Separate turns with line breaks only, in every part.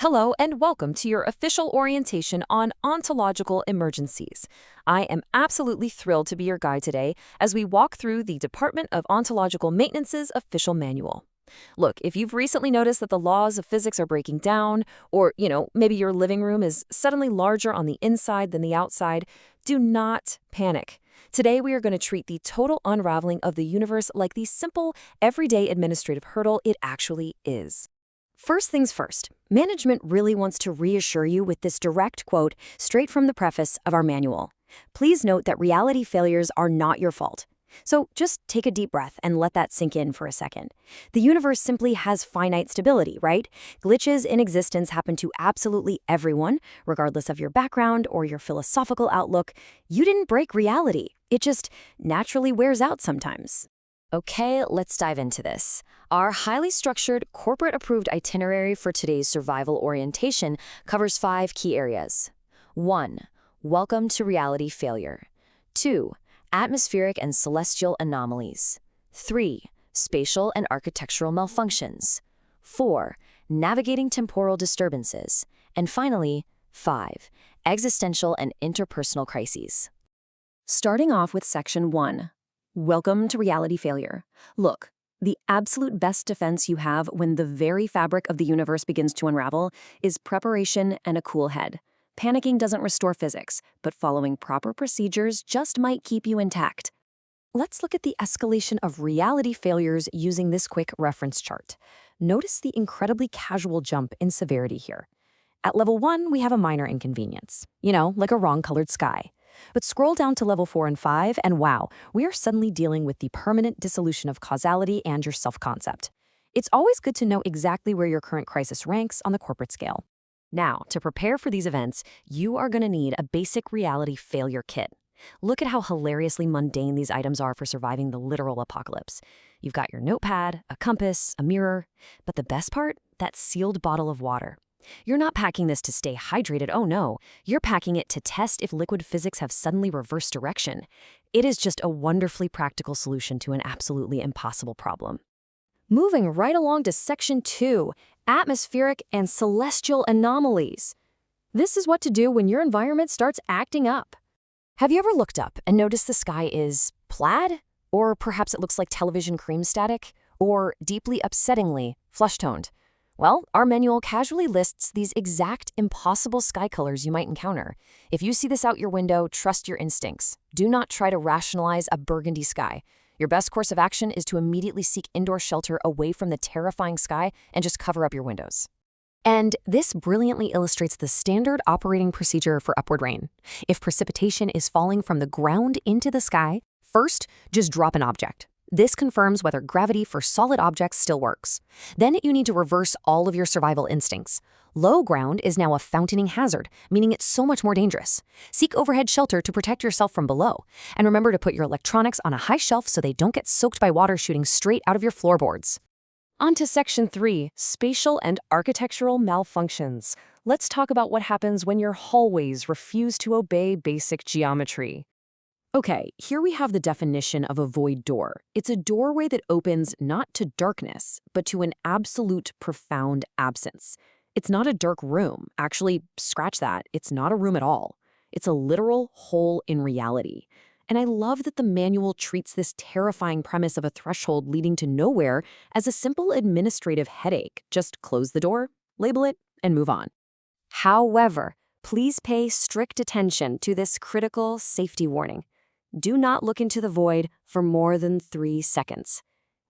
Hello and welcome to your official orientation on ontological emergencies. I am absolutely thrilled to be your guide today as we walk through the Department of Ontological Maintenance's official manual. Look, if you've recently noticed that the laws of physics are breaking down, or, maybe your living room is suddenly larger on the inside than the outside, do not panic. Today, we are going to treat the total unraveling of the universe like the simple, everyday administrative hurdle it actually is. First things first, management really wants to reassure you with this direct quote straight from the preface of our manual. Please note that reality failures are not your fault. So just take a deep breath and let that sink in for a second. The universe simply has finite stability, right? Glitches in existence happen to absolutely everyone, regardless of your background or your philosophical outlook. You didn't break reality. It just naturally wears out sometimes. Okay, let's dive into this. Our highly structured, corporate-approved itinerary for today's survival orientation covers 5 key areas. 1. Welcome to reality failure. 2. Atmospheric and celestial anomalies. 3. Spatial and architectural malfunctions. 4. Navigating temporal disturbances. And finally, 5. Existential and interpersonal crises. Starting off with Section 1. Welcome to reality failure. Look, the absolute best defense you have when the very fabric of the universe begins to unravel is preparation and a cool head. Panicking doesn't restore physics, but following proper procedures just might keep you intact. Let's look at the escalation of reality failures using this quick reference chart. Notice the incredibly casual jump in severity here. At level 1, we have a minor inconvenience, like a wrong-colored sky. But scroll down to level 4 and 5, and wow, we are suddenly dealing with the permanent dissolution of causality and your self-concept. It's always good to know exactly where your current crisis ranks on the corporate scale. Now, to prepare for these events, you are going to need a basic reality failure kit. Look at how hilariously mundane these items are for surviving the literal apocalypse. You've got your notepad, a compass, a mirror, but the best part? That sealed bottle of water. You're not packing this to stay hydrated, oh no. You're packing it to test if liquid physics have suddenly reversed direction. It is just a wonderfully practical solution to an absolutely impossible problem. Moving right along to Section 2, atmospheric and celestial anomalies. This is what to do when your environment starts acting up. Have you ever looked up and noticed the sky is plaid? Or perhaps it looks like television cream static? Or deeply upsettingly flush-toned? Well, our manual casually lists these exact impossible sky colors you might encounter. If you see this out your window, trust your instincts. Do not try to rationalize a burgundy sky. Your best course of action is to immediately seek indoor shelter away from the terrifying sky and just cover up your windows. And this brilliantly illustrates the standard operating procedure for upward rain. If precipitation is falling from the ground into the sky, first, just drop an object. This confirms whether gravity for solid objects still works. Then you need to reverse all of your survival instincts. Low ground is now a fountaining hazard, meaning it's so much more dangerous. Seek overhead shelter to protect yourself from below. And remember to put your electronics on a high shelf so they don't get soaked by water shooting straight out of your floorboards. On to Section 3, spatial and architectural malfunctions. Let's talk about what happens when your hallways refuse to obey basic geometry. Okay, here we have the definition of a void door. It's a doorway that opens not to darkness, but to an absolute profound absence. It's not a dark room. Actually, scratch that. It's not a room at all. It's a literal hole in reality. And I love that the manual treats this terrifying premise of a threshold leading to nowhere as a simple administrative headache. Just close the door, label it, and move on. However, please pay strict attention to this critical safety warning. Do not look into the void for more than 3 seconds.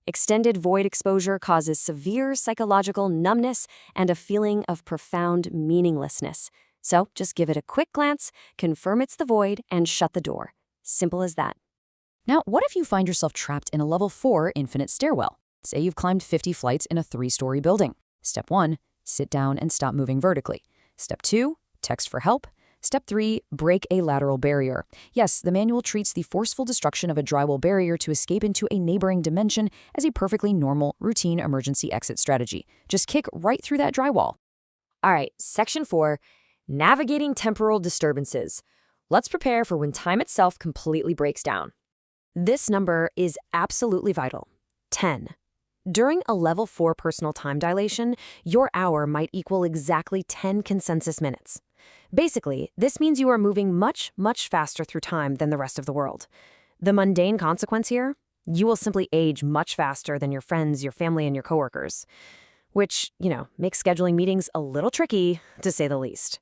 Extended void exposure causes severe psychological numbness and a feeling of profound meaninglessness. So just give it a quick glance, confirm it's the void, and shut the door. Simple as that. Now, what if you find yourself trapped in a level 4 infinite stairwell? Say you've climbed 50 flights in a 3-story building. Step 1, sit down and stop moving vertically. Step 2, text for help. Step 3, break a lateral barrier. Yes, the manual treats the forceful destruction of a drywall barrier to escape into a neighboring dimension as a perfectly normal, routine emergency exit strategy. Just kick right through that drywall. All right, Section 4, navigating temporal disturbances. Let's prepare for when time itself completely breaks down. This number is absolutely vital. 10. During a level 4 personal time dilation, your hour might equal exactly 10 consensus minutes. Basically, this means you are moving much, much faster through time than the rest of the world. The mundane consequence here? You will simply age much faster than your friends, your family, and your coworkers, which, makes scheduling meetings a little tricky, to say the least.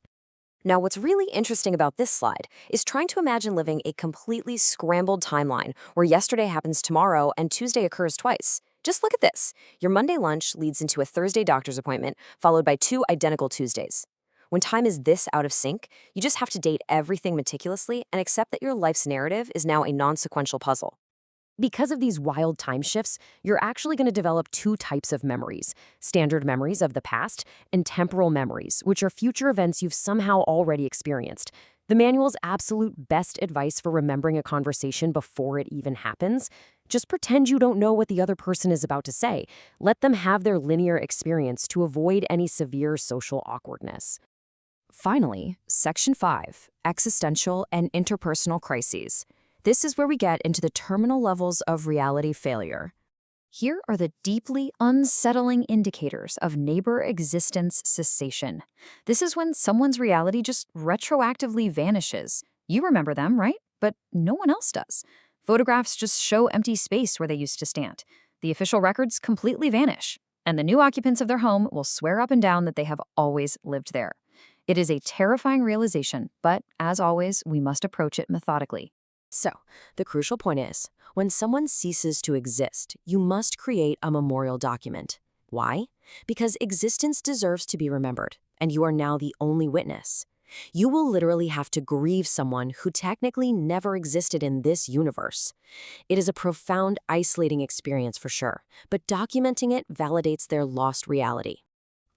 Now, what's really interesting about this slide is trying to imagine living a completely scrambled timeline where yesterday happens tomorrow and Tuesday occurs twice. Just look at this. Your Monday lunch leads into a Thursday doctor's appointment, followed by 2 identical Tuesdays. When time is this out of sync, you just have to date everything meticulously and accept that your life's narrative is now a non-sequential puzzle. Because of these wild time shifts, you're actually going to develop 2 types of memories: standard memories of the past and temporal memories, which are future events you've somehow already experienced. The manual's absolute best advice for remembering a conversation before it even happens: just pretend you don't know what the other person is about to say. Let them have their linear experience to avoid any severe social awkwardness. Finally, Section 5, existential and interpersonal crises. This is where we get into the terminal levels of reality failure. Here are the deeply unsettling indicators of neighbor existence cessation. This is when someone's reality just retroactively vanishes. You remember them, right? But no one else does. Photographs just show empty space where they used to stand. The official records completely vanish, and the new occupants of their home will swear up and down that they have always lived there. It is a terrifying realization, but as always, we must approach it methodically. So, the crucial point is, when someone ceases to exist, you must create a memorial document. Why? Because existence deserves to be remembered, and you are now the only witness. You will literally have to grieve someone who technically never existed in this universe. It is a profound, isolating experience for sure, but documenting it validates their lost reality.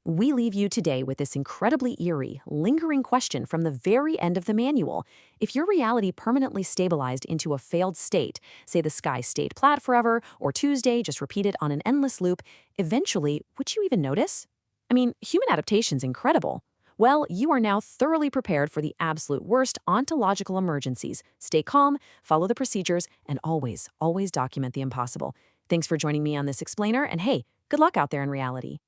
We leave you today with this incredibly eerie, lingering question from the very end of the manual. If your reality permanently stabilized into a failed state, say the sky stayed flat forever, or Tuesday just repeated on an endless loop, eventually, would you even notice? I mean, human adaptation's incredible. Well, you are now thoroughly prepared for the absolute worst ontological emergencies. Stay calm, follow the procedures, and always, always document the impossible. Thanks for joining me on this explainer, and hey, good luck out there in reality.